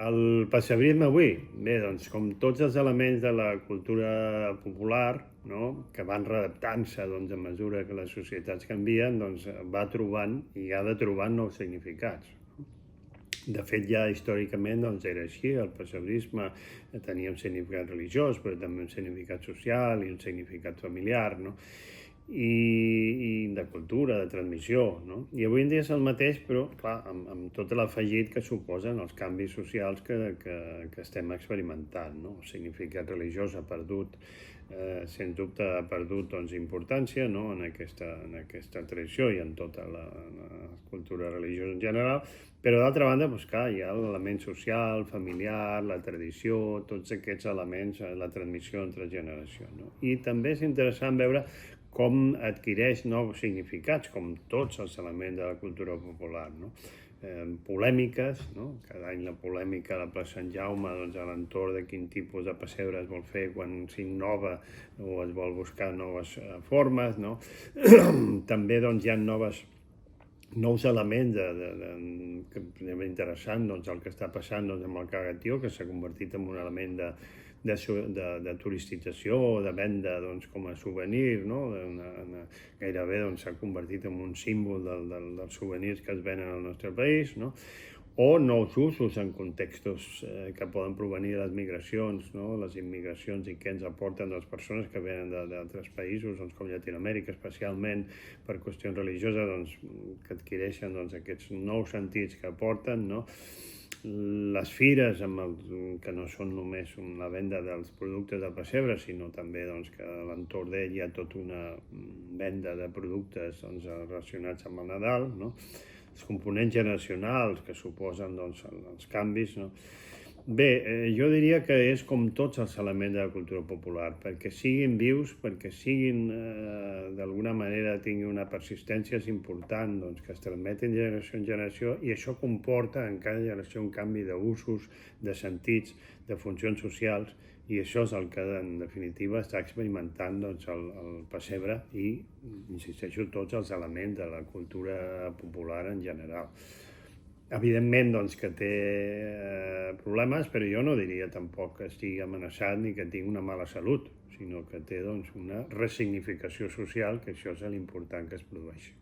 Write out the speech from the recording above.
El pessebrisme avui, bé, doncs com tots els elements de la cultura popular, no?, que van readaptant-se doncs, a mesura que les societats canvien, doncs va trobant i ha de trobar nous significats. De fet, ja històricament doncs, era així, el pessebrisme tenia un significat religiós, però també un significat social i un significat familiar, no?, i de cultura, de transmissió, no? I avui en dia és el mateix, però, clar, amb tot l'afegit que suposen els canvis socials que estem experimentant, no? El significat religiós ha perdut, sens dubte, ha perdut doncs, importància, no?, en aquesta tradició i en tota la cultura religiosa en general, però d'altra banda, doncs, clar, hi ha l'element social, familiar, la tradició, tots aquests elements, la transmissió entre generacions, no? I també és interessant veure com adquireix nous significats, com tots els elements de la cultura popular, no? Polèmiques, no? Cada any la polèmica a la plaça Sant Jaume, doncs, a l'entorn de quin tipus de pessebre es vol fer quan s'innova o es vol buscar noves formes, no? També doncs, hi ha nous elements que és interessant, doncs, el que està passant doncs, amb el cagatió, que s'ha convertit en un element de turistetzació o de venda doncs, com a souvenir, no? Gairebé doncs, s'ha convertit en un símbol dels souvenirs que es venen al nostre país, no? O nous usos en contextos que poden provenir de les migracions, no? Les immigracions i què ens aporten les persones que venen d'altres països, doncs, com Llatinoamèrica, especialment per qüestions religioses, doncs, que adquireixen doncs, aquests nous sentits que aporten, no? Les fires, que no són només la venda dels productes del pessebre, sinó també doncs, que a l'entorn d'ell hi ha tota una venda de productes doncs, relacionats amb el Nadal, no? Els components generacionals que suposen doncs, els canvis, no? Bé, jo diria que és com tots els elements de la cultura popular, perquè siguin vius, perquè siguin, d'alguna manera, tinguin una persistència important, doncs, que es transmeten de generació en generació, i això comporta en cada generació un canvi d'usos, de sentits, de funcions socials, i això és el que, en definitiva, està experimentant doncs, el pessebre i, insisteixo, tots els elements de la cultura popular en general. Evidentment doncs, que té problemes, però jo no diria tampoc que estigui amenaçat ni que tingui una mala salut, sinó que té doncs, una ressignificació social, que això és l'important que es produeixi.